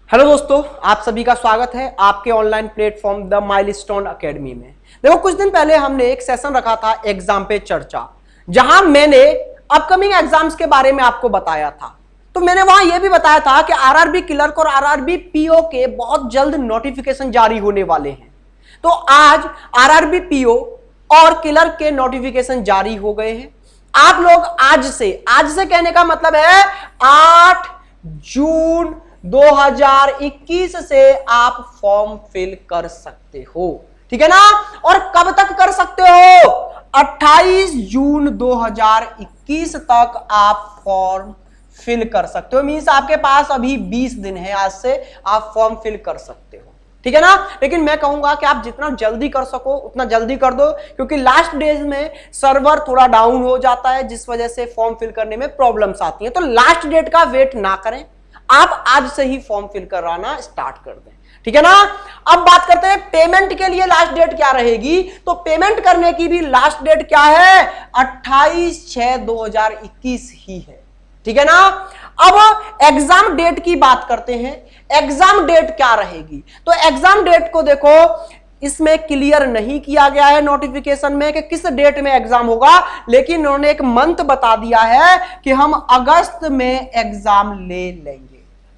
Hello दोस्तों, आप सभी का स्वागत है आपके online platform the milestone academy में। देखो, कुछ दिन पहले हमने एक सेशन रखा था एग्जाम पे चर्चा, जहां मैंने अपकमिंग एग्जाम्स के बारे में आपको बताया था। तो मैंने वहां यह भी बताया था कि आरआरबी क्लर्क और आरआरबी पीओ के बहुत जल्द नोटिफिकेशन जारी होने वाले हैं। तो आज आरआरबी पीओ और क्लर्क के नोटिफिकेशन जारी हो गए हैं। आप लोग आज से कहने का मतलब है 8 जून 2021 से आप फॉर्म फिल कर सकते हो, ठीक है ना। और कब तक कर सकते हो? 28 जून 2021 तक आप फॉर्म फिल कर सकते हो। मींस आपके पास अभी 20 दिन है, आज से आप फॉर्म फिल कर सकते हो, ठीक है ना। लेकिन मैं कहूंगा कि आप जितना जल्दी कर सको उतना जल्दी कर दो, क्योंकि लास्ट डेज में सर्वर थोड़ा डाउन हो जाता है, जिस वजह से फॉर्म फिल करने में प्रॉब्लम्स आती हैं। तो लास्ट डेट का वेट ना करें, आप आज से ही फॉर्म फिल कराना स्टार्ट कर दें, ठीक है ना। अब बात करते हैं पेमेंट के लिए लास्ट डेट क्या रहेगी। तो पेमेंट करने की भी लास्ट डेट क्या है? 28/6/2021 ही है, ठीक है ना। अब एग्जाम डेट की बात करते हैं। एग्जाम डेट क्या रहेगी? तो एग्जाम डेट को देखो, इसमें क्लियर नहीं किया गया है नोटिफिकेशन में कि किस डेट में एग्जाम होगा, लेकिन उन्होंने एक मंथ बता दिया है कि हम अगस्त में एग्जाम ले लेंगे,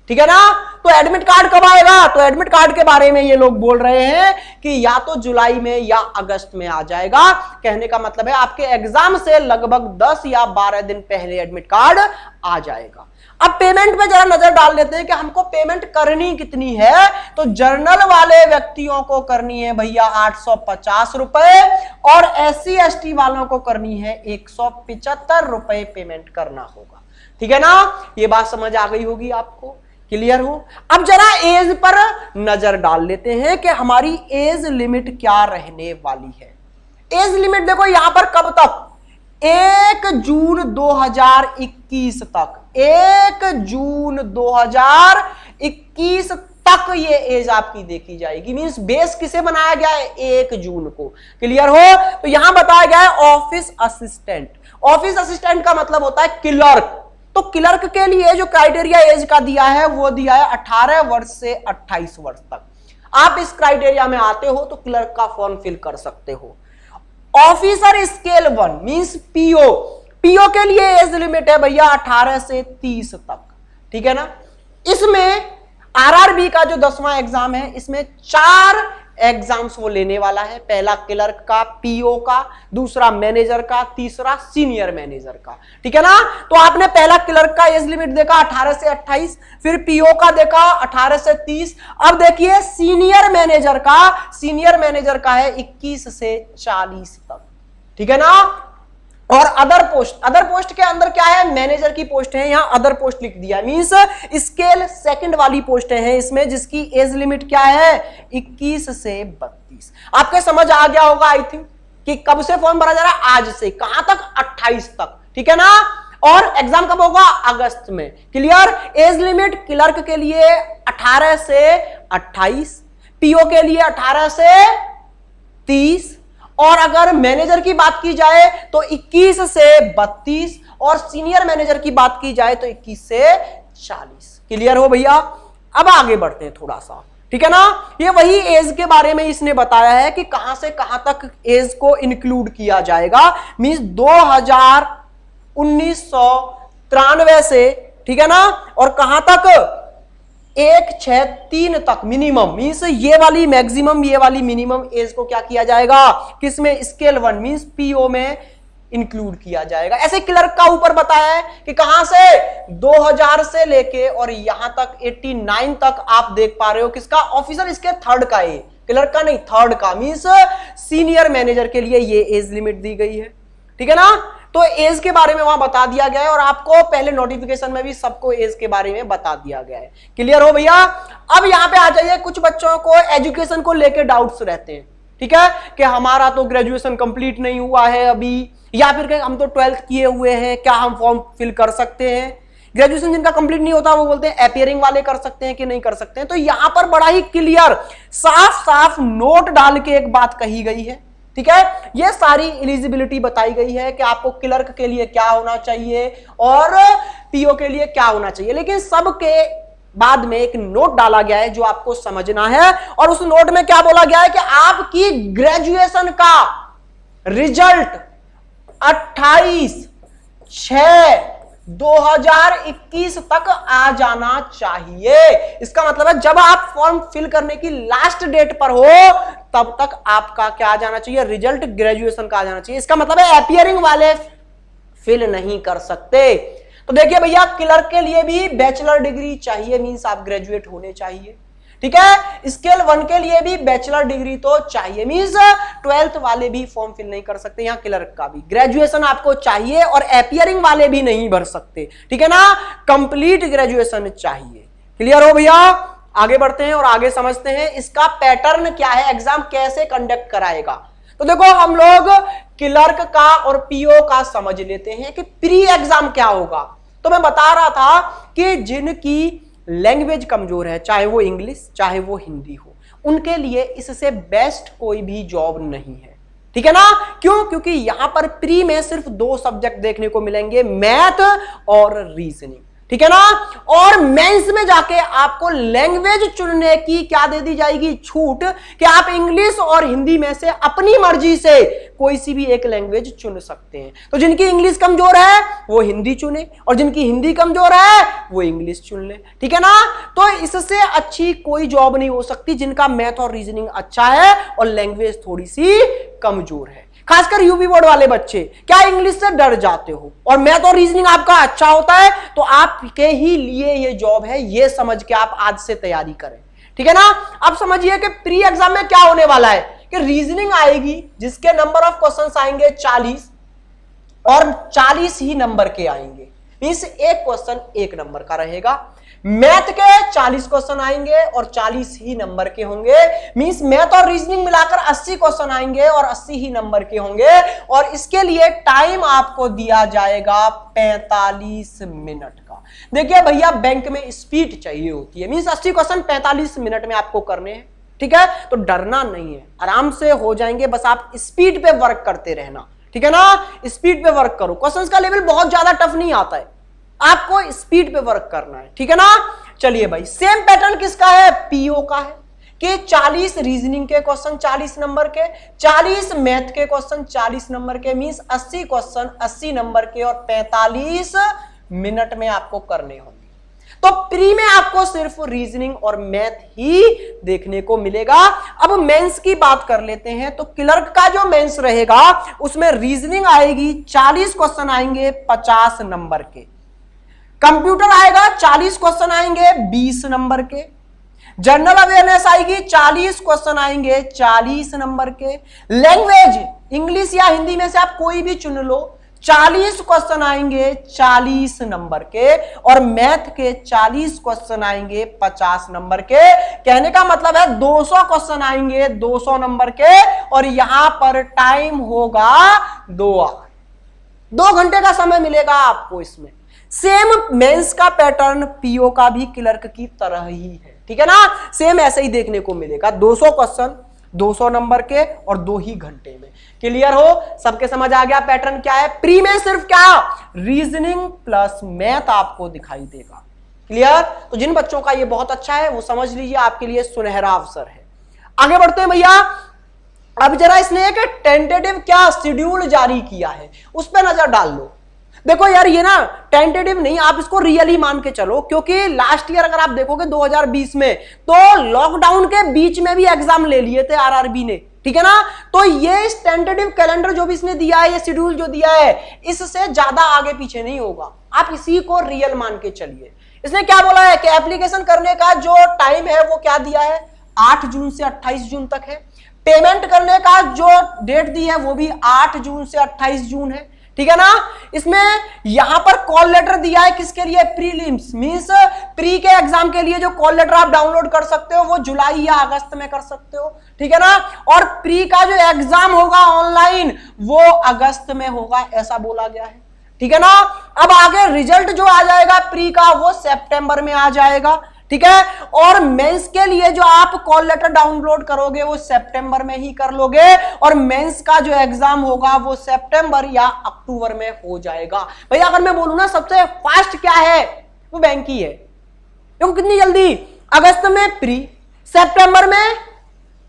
ठीक है ना। तो एडमिट कार्ड कब आएगा? तो एडमिट कार्ड के बारे में ये लोग बोल रहे हैं कि या तो जुलाई में या अगस्त में आ जाएगा। कहने का मतलब है आपके एग्जाम से लगभग 10 या 12 दिन पहले एडमिट कार्ड आ जाएगा। अब पेमेंट पे जरा नजर डाल लेते हैं कि हमको पेमेंट करनी कितनी है। तो जर्नल वाले व्यक्तियों को करनी है भैया 850 रुपए, और SC ST वालों को करनी है 175 रुपए पेमेंट करना होगा, ठीक है ना। ये बात समझ आ गई होगी आपको, क्लियर हो। अब जरा एज पर नजर डाल लेते हैं कि हमारी एज लिमिट क्या रहने वाली है। एज लिमिट देखो यहां पर कब तक? 1 जून 2021 तक, 1 जून 2021 तक ये एज आपकी देखी जाएगी। मींस बेस किसे बनाया गया है? 1 जून को, क्लियर हो। तो यहां बताया गया है ऑफिस असिस्टेंट। ऑफिस असिस्टेंट का मतलब होता है क्लर्क। तो क्लर्क के लिए जो क्राइटेरिया एज का दिया है वो दिया है 18 वर्ष से 28 वर्ष तक। आप इस क्राइटेरिया में आते हो तो क्लर्क का फॉर्म फिल कर सकते हो। Officer scale 1 means PO, PO के लिए एज लिमिट है भैया 18 से 30 तक, ठीक है ना। इसमें आरआरबी का जो 10वां एग्जाम है, इसमें 4 एग्जाम्स वो लेने वाला है। पहला क्लर्क का, पीओ का, दूसरा मैनेजर का, तीसरा सीनियर मैनेजर का, ठीक है ना। तो आपने पहला क्लर्क का एज लिमिट देखा 18 से 28, फिर पीओ का देखा 18 से 30। अब देखिए सीनियर मैनेजर का, सीनियर मैनेजर का है 21 से 40 तक, ठीक है ना। और अदर पोस्ट के अंदर क्या है? मैनेजर की पोस्ट है, यहां अदर पोस्ट लिख दिया, मींस स्केल 2 वाली पोस्ट है इसमें, जिसकी एज लिमिट क्या है? 21 से 32। आपके समझ आ गया होगा आई थिंक कि कब से फॉर्म भरा जा रहा है? आज से। कहां तक? 28 तक, ठीक है ना। और एग्जाम कब होगा? अगस्त में, क्लियर। एज लिमिट क्लर्क के लिए 18 से 28, पीओ के लिए 18 से 30, और अगर मैनेजर की बात की जाए तो 21 से 32, और सीनियर मैनेजर की बात की जाए तो 21 से 40। क्लियर हो भैया। अब आगे बढ़ते हैं थोड़ा सा, ठीक है ना। ये वही एज के बारे में इसने बताया है कि कहां से कहां तक एज को इंक्लूड किया जाएगा। मींस 1993 से, ठीक है ना, और कहां तक? 163 तक मिनिमम। मींस ये वाली मैक्सिमम, ये वाली मिनिमम एज को क्या किया जाएगा? किसमें? स्केल 1 मींस पीओ में इंक्लूड किया जाएगा। ऐसे क्लर्क का ऊपर बताया है कि कहां से? 2000 से लेके और यहां तक 89 तक आप देख पा रहे हो किसका? ऑफिसर इसके 3rd का है, क्लर्क का नहीं, 3rd का। मींस सीनियर मैनेजर के लिए ये एज लिमिट दी गई है, ठीक है ना। तो एज के बारे में वहां बता दिया गया है, और आपको पहले नोटिफिकेशन में भी सबको एज के बारे में बता दिया गया है। क्लियर हो भैया। अब यहां पे आ जाइए, कुछ बच्चों को एजुकेशन को लेकर डाउट्स रहते हैं, ठीक है, कि हमारा तो ग्रेजुएशन कंप्लीट नहीं हुआ है अभी, या फिर हम तो 12th किए हुए हैं, क्या हम फॉर्म फिल कर सकते हैं? ग्रेजुएशन जिनका कंप्लीट नहीं होता वो बोलते हैं अपियरिंग वाले कर सकते हैं कि नहीं कर सकते हैं। तो यहां पर बड़ा ही क्लियर साफ साफ नोट डाल के एक बात कही गई है, ठीक है। ये सारी एलिजिबिलिटी बताई गई है कि आपको क्लर्क के लिए क्या होना चाहिए और पीओ के लिए क्या होना चाहिए, लेकिन सबके बाद में एक नोट डाला गया है जो आपको समझना है, और उस नोट में क्या बोला गया है कि आपकी ग्रेजुएशन का रिजल्ट 28/6/2021 तक आ जाना चाहिए। इसका मतलब है जब आप फॉर्म फिल करने की लास्ट डेट पर हो तब तक आपका क्या आ जाना चाहिए, रिजल्ट ग्रेजुएशन का आ जाना चाहिए। इसका मतलब है अपियरिंग वाले फिल नहीं कर सकते। तो देखिए भैया, क्लर्क के लिए भी बैचलर डिग्री चाहिए, मींस आप ग्रेजुएट होने चाहिए, ठीक है। स्केल 1 के लिए भी बैचलर डिग्री तो चाहिए, मींस 12th वाले भी फॉर्म फिल नहीं कर सकते। यहां क्लर्क का भी ग्रेजुएशन आपको चाहिए, और अपियरिंग वाले भी नहीं भर सकते, ठीक है ना। कंप्लीट ग्रेजुएशन चाहिए। क्लियर हो भैया? आगे बढ़ते हैं और आगे समझते हैं इसका पैटर्न क्या है, एग्जाम कैसे कंडक्ट कराएगा। तो देखो, हम लोग क्लर्क का और पीओ का समझ लेते हैं कि प्री एग्जाम क्या होगा। तो मैं बता रहा था कि जिनकी लैंग्वेज कमजोर है, चाहे वो इंग्लिश चाहे वो हिंदी हो, उनके लिए इससे बेस्ट कोई भी जॉब नहीं है, ठीक है ना। क्यों? क्योंकि यहां पर प्री में सिर्फ 2 सब्जेक्ट देखने को मिलेंगे, मैथ और रीजनिंग, ठीक है ना। और मेंस में जाके आपको लैंग्वेज चुनने की क्या दे दी जाएगी, छूट, कि आप इंग्लिश और हिंदी में से अपनी मर्जी से कोई सी भी एक लैंग्वेज चुन सकते हैं। तो जिनकी इंग्लिश कमजोर है वो हिंदी चुने, और जिनकी हिंदी कमजोर है वो इंग्लिश चुन ले, ठीक है ना। तो इससे अच्छी कोई जॉब नहीं हो सकती जिनका मैथ और रीजनिंग अच्छा है और लैंग्वेज थोड़ी सी कमजोर है। खासकर यूपी बोर्ड वाले बच्चे क्या इंग्लिश से डर जाते हो और मैथ और रीजनिंग आपका अच्छा होता है, तो आपके ही लिए ये जॉब है, ये समझ के आप आज से तैयारी करें, ठीक है ना। अब समझिए कि प्री एग्जाम में क्या होने वाला है कि रीजनिंग आएगी जिसके नंबर ऑफ क्वेश्चंस आएंगे 40, और 40 ही नंबर के आएंगे, मींस एक क्वेश्चन 1 नंबर का रहेगा। मैथ के 40 क्वेश्चन आएंगे और 40 ही नंबर के होंगे, मींस मैथ और रीजनिंग मिलाकर 80 क्वेश्चन आएंगे और 80 ही नंबर के होंगे। और इसके लिए टाइम आपको दिया जाएगा 45 मिनट का। देखिए भैया, बैंक में स्पीड चाहिए होती है, मींस 80 क्वेश्चन 45 मिनट में आपको करने हैं, ठीक है। तो डरना नहीं है, आराम से हो जाएंगे, बस आप स्पीड पे वर्क करते रहना, ठीक है ना। स्पीड पे वर्क करो, क्वेश्चंस का लेवल बहुत ज्यादा टफ नहीं आता है, आपको स्पीड पे वर्क करना है, ठीक है ना। चलिए भाई, सेम पैटर्न किसका है, पीओ का है, कि 40 रीजनिंग के क्वेश्चन 40 नंबर के, 40 मैथ के क्वेश्चन 40 नंबर के, मींस 80 क्वेश्चन 80 नंबर के और 45 मिनट में आपको करने होंगे। तो प्री में आपको सिर्फ रीजनिंग और मैथ ही देखने को मिलेगा। अब मेंस की बात कर लेते हैं। तो क्लर्क का जो मेंस रहेगा उसमें रीजनिंग आएगी, 40 क्वेश्चन आएंगे 50 नंबर के। कंप्यूटर आएगा, 40 क्वेश्चन आएंगे 20 नंबर के। जनरल अवेयरनेस आएगी, 40 क्वेश्चन आएंगे 40 नंबर के। लैंग्वेज इंग्लिश या हिंदी में से आप कोई भी चुन लो, 40 क्वेश्चन आएंगे 40 नंबर के। और मैथ के 40 क्वेश्चन आएंगे 50 नंबर के। कहने का मतलब है 200 क्वेश्चन आएंगे 200 नंबर के, और यहां पर टाइम होगा 2 आवर, 2 घंटे का समय मिलेगा आपको इसमें। सेम मेंस का पैटर्न पीओ का भी क्लर्क की तरह ही है, ठीक है ना। सेम ऐसे ही देखने को मिलेगा, 200 क्वेश्चन 200 नंबर के और 2 ही घंटे में। क्लियर हो? सबके समझ आ गया पैटर्न क्या है। प्री में सिर्फ क्या, रीजनिंग प्लस मैथ आपको दिखाई देगा। क्लियर? तो जिन बच्चों का ये बहुत अच्छा है वो समझ लीजिए, आपके लिए सुनहरा अवसर है। आगे बढ़ते हैं भैया। अब जरा इसने एक टेंटेटिव क्या शेड्यूल जारी किया है, उस पर नजर डाल लो। देखो यार, ये ना टेंटेटिव नहीं, आप इसको रियली मान के चलो, क्योंकि लास्ट ईयर अगर आप देखोगे 2020 में, तो लॉकडाउन के बीच में भी एग्जाम ले लिए थे आरआरबी ने, ठीक है ना। तो ये इस टेंटेटिव कैलेंडर जो भी इसने दिया है, ये शेड्यूल जो दिया है, इससे ज्यादा आगे पीछे नहीं होगा, आप इसी को रियल मान के चलिए। इसने क्या बोला है कि एप्लीकेशन करने का जो टाइम है वो क्या दिया है, 8 जून से 28 जून तक है। पेमेंट करने का जो डेट दी है वो भी 8 जून से 28 जून है, ठीक है ना। इसमें यहां पर कॉल लेटर दिया है किसके लिए, प्रीलिम्स, मींस प्री के एग्जाम के लिए जो कॉल लेटर आप डाउनलोड कर सकते हो वो जुलाई या अगस्त में कर सकते हो, ठीक है ना। और प्री का जो एग्जाम होगा ऑनलाइन वो अगस्त में होगा, ऐसा बोला गया है, ठीक है ना। अब आगे रिजल्ट जो आ जाएगा प्री का वो सितंबर में आ जाएगा, ठीक है। और मेंस के लिए जो आप कॉल लेटर डाउनलोड करोगे वो सितंबर में ही कर लोगे, और मेंस का जो एग्जाम होगा वो सितंबर या अक्टूबर में हो जाएगा। भैया अगर मैं बोलूं ना सबसे फास्ट क्या है, वो बैंक ही है। देखो कितनी जल्दी, अगस्त में प्री, सितंबर में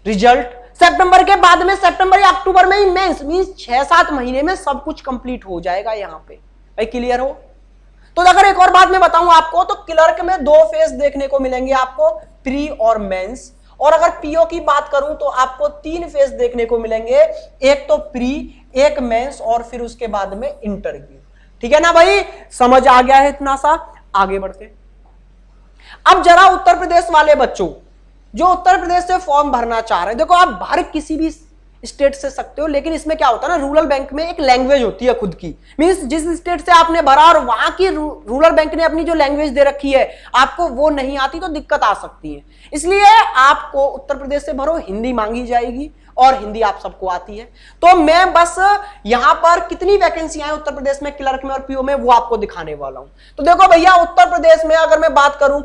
रिजल्ट, सितंबर के बाद में सितंबर या अक्टूबर में ही मेंस, मींस 6-7 महीने में सब कुछ कंप्लीट हो जाएगा। यहां पे भाई क्लियर हो? तो अगर एक और बात मैं बताऊं आपको, तो क्लर्क में 2 फेज देखने को मिलेंगे आपको, प्री और मेंस। और अगर पीओ की बात करूं तो आपको 3 फेज देखने को मिलेंगे, एक तो प्री, एक मेंस और फिर उसके बाद में इंटरव्यू। ठीक है ना भाई, समझ आ गया है इतना सा? आगे बढ़ते। अब जरा उत्तर प्रदेश वाले बच्चों जो उत्तर प्रदेश से फॉर्म भरना चाह रहे हैं, देखो आप भर किसी भी स्टेट से सकते हो, लेकिन इसमें क्या होता है ना, रूरल बैंक में एक लैंग्वेज होती है खुद की, मींस जिस स्टेट से आपने भरा और वहां की रूरल बैंक ने अपनी जो लैंग्वेज दे रखी है, आपको वो नहीं आती तो दिक्कत आ सकती है। इसलिए आपको उत्तर प्रदेश से भरो, हिंदी मांगी जाएगी और हिंदी आप सबको आती है। तो मैं बस यहां पर कितनी वैकेंसियां हैं उत्तर प्रदेश में क्लर्क में और पीओ में, वो आपको दिखाने वाला हूं। तो देखो भैया, उत्तर प्रदेश में अगर मैं बात करूं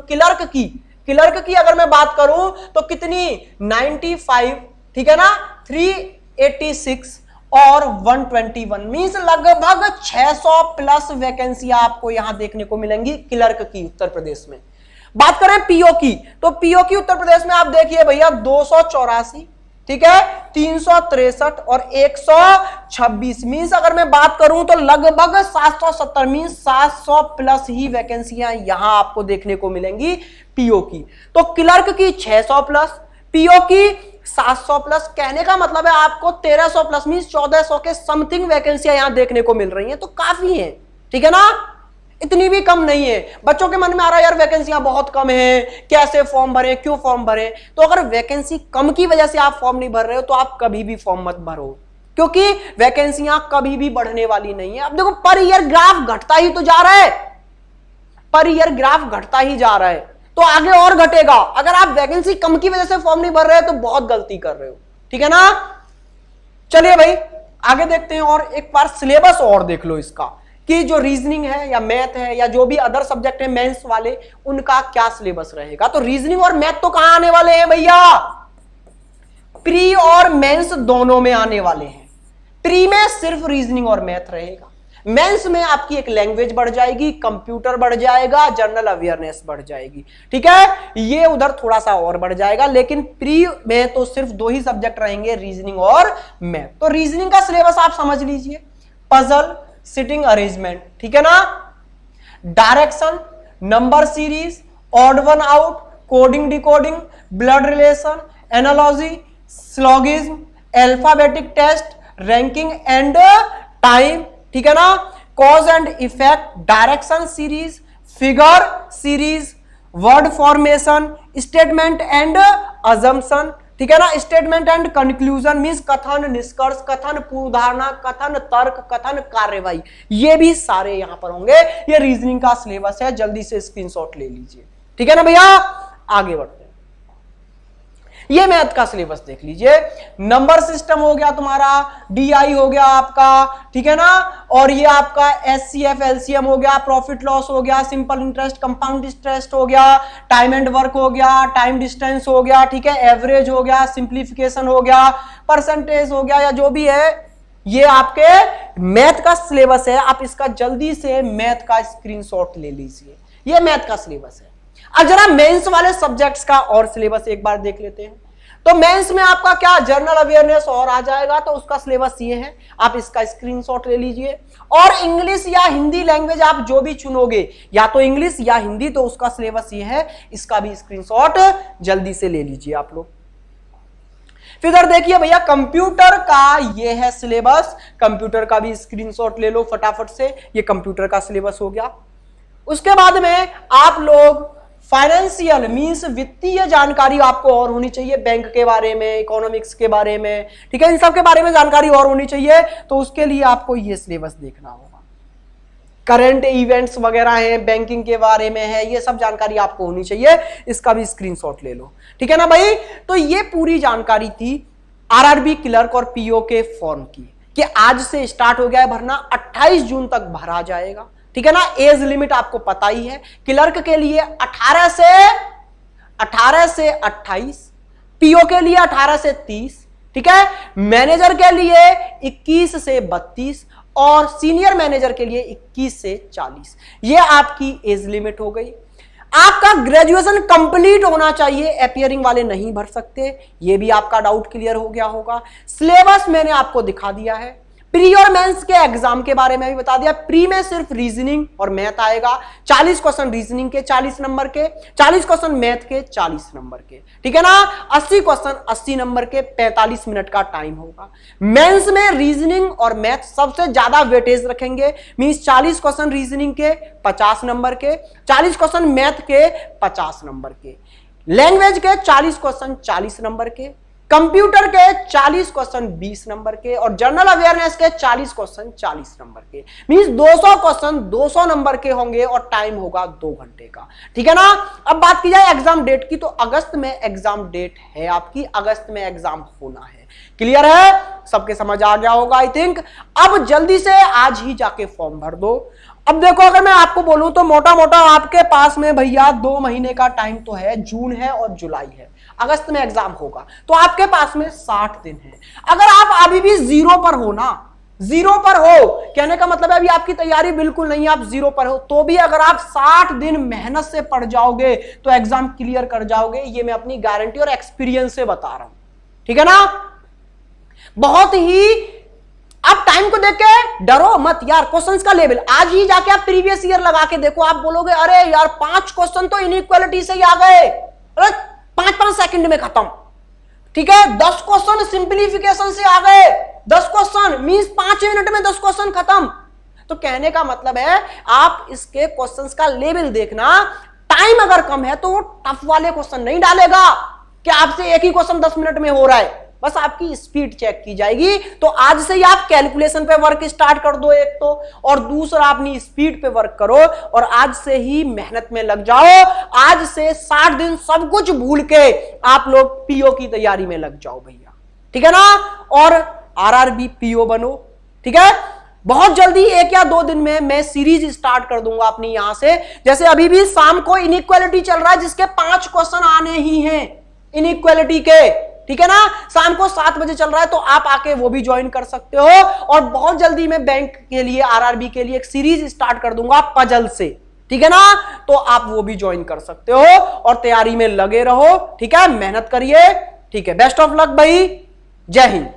क्लर्क की अगर मैं बात करूं तो कितनी, 95, ठीक है ना, 386 और 121, मींस लगभग 600 प्लस वैकेंसियां आपको यहां देखने को मिलेंगी क्लर्क की उत्तर प्रदेश में। बात करें पीओ की, तो पीओ की उत्तर प्रदेश में आप देखिए भैया 284, ठीक है, 363 और 126, मींस अगर मैं बात करूं तो लगभग 770, मींस 700 प्लस ही वैकेंसियां यहां आपको देखने को मिलेंगी पीओ की। तो क्लर्क की 600 प्लस, पीओ की 700 प्लस, कहने का मतलब है आपको 1300 प्लस, मींस 1400 के समथिंग वैकेंसियां यहां देखने को मिल रही हैं, तो काफी है। ठीक है ना, इतनी भी कम नहीं है। बच्चों के मन में आ रहा है यार वैकेंसियां बहुत कम है, कैसे फॉर्म भरे, क्यों फॉर्म भरे? तो अगर वैकेंसी कम की वजह से आप फॉर्म नहीं भर रहे हो तो आप कभी भी फॉर्म मत भरो, क्योंकि वैकेंसियां कभी भी बढ़ने वाली नहीं है। अब देखो पर ईयर ग्राफ घटता ही तो जा रहा है, पर ईयर ग्राफ घटता ही जा रहा है, तो आगे और घटेगा। अगर आप वैकेंसी कम की वजह से फॉर्म नहीं भर रहे हो तो बहुत गलती कर रहे हो। ठीक है ना, चलिए भाई आगे देखते हैं और एक बार सिलेबस और देख लो इसका, कि जो रीजनिंग है या मैथ है या जो भी अदर सब्जेक्ट है मेंस वाले, उनका क्या सिलेबस रहेगा। तो रीजनिंग और मैथ तो कहां आने वाले हैं भैया, प्री और मेंस दोनों में आने वाले हैं। प्री में सिर्फ रीजनिंग और मैथ रहेगा, मेंस में आपकी एक लैंग्वेज बढ़ जाएगी, कंप्यूटर बढ़ जाएगा, जनरल अवेयरनेस बढ़ जाएगी। ठीक है, ये उधर थोड़ा सा और बढ़ जाएगा, लेकिन प्री में तो सिर्फ 2 ही सब्जेक्ट रहेंगे, रीजनिंग और मैथ। तो रीजनिंग का सिलेबस आप समझ लीजिए, पजल, सिटिंग अरेंजमेंट, ठीक है ना, direction, number series, odd one out, coding decoding, blood relation, analogy, syllogism, alphabetic test, ranking and time, ठीक है ना, cause and effect, direction series, figure series, word formation, statement and assumption, ठीक है ना, statement and conclusion, means कथन निष्कर्ष, कथन पूर्वधारणा, कथन तर्क, कथन कार्यवाही, ये भी सारे यहां पर होंगे। ये रीजनिंग का सिलेबस है, जल्दी से स्क्रीनशॉट ले लीजिए। ठीक है ना भैया, आगे बढ़ते हैं। ये मैथ का सिलेबस देख लीजिए, नंबर सिस्टम हो गया तुम्हारा, डीआई हो गया आपका, ठीक है ना, और ये आपका एचसीएफ एलसीएम हो गया, प्रॉफिट लॉस हो गया, सिंपल इंटरेस्ट, कंपाउंड इंटरेस्ट हो गया, टाइम एंड वर्क हो गया, टाइम डिस्टेंस हो गया, ठीक है, एवरेज हो गया, सिंप्लीफिकेशन हो गया, परसेंटेज हो गया, या जो भी है, ये आपके मैथ का सिलेबस है। आप इसका जल्दी से मैथ का स्क्रीनशॉट ले लीजिए, ये मैथ का सिलेबस है। अब जरा मेंस वाले सब्जेक्ट्स का और सिलेबस एक बार देख लेते हैं। तो मेंस में आपका क्या, जनरल अवेयरनेस और आ जाएगा, तो उसका सिलेबस ये है, आप इसका स्क्रीनशॉट ले लीजिए। और इंग्लिश या हिंदी लैंग्वेज आप जो भी चुनोगे, या तो इंग्लिश या हिंदी, तो उसका सिलेबस ये है, इसका भी स्क्रीनशॉट जल्दी से ले लीजिए आप लोग। फिर इधर देखिए भैया, कंप्यूटर का ये है सिलेबस, कंप्यूटर का भी स्क्रीनशॉट ले लो फटाफट से, ये कंप्यूटर का सिलेबस हो गया। उसके बाद में आप लोग फाइनेंशियल मींस वित्तीय जानकारी आपको और होनी चाहिए, बैंक के बारे में, इकोनॉमिक्स के बारे में, ठीक है, इन सब के बारे में जानकारी और होनी चाहिए। तो उसके लिए आपको ये सिलेबस देखना होगा। करंट इवेंट्स वगैरह हैं, बैंकिंग के बारे में है, ये सब जानकारी आपको होनी चाहिए, इसका भी स्क्रीनशॉट ले लो। ठीक है ना भाई, तो ये पूरी जानकारी थी आरआरबी क्लर्क और पीओ के फॉर्म की, कि आज से स्टार्ट हो गया है भरना, 28 जून तक भरा जाएगा। ठीक है ना, एज लिमिट आपको पता ही है, क्लर्क के लिए 18 से 28, पीओ के लिए 18 से 30, ठीक है, मैनेजर के लिए 21 से 32 और सीनियर मैनेजर के लिए 21 से 40। ये आपकी एज लिमिट हो गई। आपका ग्रेजुएशन कंप्लीट होना चाहिए, अपियरिंग वाले नहीं भर सकते। ये भी आपका डाउट क्लियर हो गया होगा। सिलेबस मैंने आपको दिखा दिया है। प्री और मेंस के एग्जाम के बारे में भी बता दिया। प्री में सिर्फ रीजनिंग और मैथ आएगा, 40 क्वेश्चन रीजनिंग के 40 नंबर के, 40 क्वेश्चन मैथ के 40 नंबर के, ठीक है ना। 80 क्वेश्चन 80 नंबर के, 45 मिनट का टाइम होगा। मेंस में रीजनिंग और मैथ सबसे ज्यादा वेटेज रखेंगे, मींस 40 क्वेश्चन रीजनिंग के 50 नंबर के, 40 क्वेश्चन मैथ के 50 नंबर के, लैंग्वेज के 40 क्वेश्चन 40 नंबर के, कंप्यूटर के 40 क्वेश्चन 20 नंबर के और जनरल अवेयरनेस के 40 क्वेश्चन 40 नंबर के, मींस 200 क्वेश्चन 200 नंबर के होंगे और टाइम होगा 2 घंटे का, ठीक है ना। अब बात की जाए एग्जाम डेट की, तो अगस्त में एग्जाम डेट है आपकी, अगस्त में एग्जाम होना है। क्लियर है, सबके समझ आ गया होगा आई थिंक। अब जल्दी से आज ही जाके फॉर्म भर दो। अब देखो, अगर मैं आपको बोलूं तो मोटा मोटा आपके पास में भैया 2 महीने का टाइम तो है, जून है और जुलाई है, अगस्त में एग्जाम होगा, तो आपके पास में 60 दिन है। अगर आप अभी भी जीरो पर हो ना, जीरो पर हो, कहने का मतलब है अभी आपकी तैयारी बिल्कुल नहीं, आप जीरो पर हो, तो भी अगर आप 60 दिन मेहनत से पढ़ जाओगे तो एग्जाम क्लियर कर जाओगे। ये मैं अपनी गारंटी और एक्सपीरियंस से बता रहा हूं, ठीक है ना। बहुत ही, आप टाइम को देख के डरो मत यार। क्वेश्चंस का लेवल आज ही जाके आप प्रीवियस ईयर लगा के देखो, आप बोलोगे अरे यार 5 क्वेश्चन तो इनइक्वालिटी से ही आ गए, अरे 5-5 सेकंड में खत्म, ठीक है। 10 क्वेश्चन सिंप्लीफिकेशन से आ गए, 10 क्वेश्चन मींस 5 मिनट में 10 क्वेश्चन खत्म। तो कहने का मतलब है आप इसके क्वेश्चंस का लेवल देखना, टाइम अगर कम है तो वो टफ वाले क्वेश्चन नहीं डालेगा कि आपसे एक ही क्वेश्चन 10 मिनट में हो रहा है, बस आपकी स्पीड चेक की जाएगी। तो आज से ही आप कैलकुलेशन पे वर्क स्टार्ट कर दो एक तो, और दूसरा अपनी स्पीड पे वर्क करो और आज से ही मेहनत में लग जाओ। आज से 60 दिन सब कुछ भूल के आप लोग पीओ की तैयारी में लग जाओ भैया, ठीक है ना। और आरआरबी पीओ बनो, ठीक है। बहुत जल्दी 1 या 2 दिन में मैं सीरीज स्टार्ट कर दूंगा अपनी यहां से। जैसे अभी भी शाम को इनइक्वालिटी चल रहा है जिसके 5 क्वेश्चन आने ही हैं इनइक्वालिटी के, ठीक है ना। शाम को 7 बजे चल रहा है, तो आप आके वो भी ज्वाइन कर सकते हो। और बहुत जल्दी मैं बैंक के लिए, आरआरबी के लिए एक सीरीज स्टार्ट कर दूंगा पजल से, ठीक है ना। तो आप वो भी ज्वाइन कर सकते हो और तैयारी में लगे रहो, ठीक है। मेहनत करिए, ठीक है। बेस्ट ऑफ लक भाई, जय हिंद।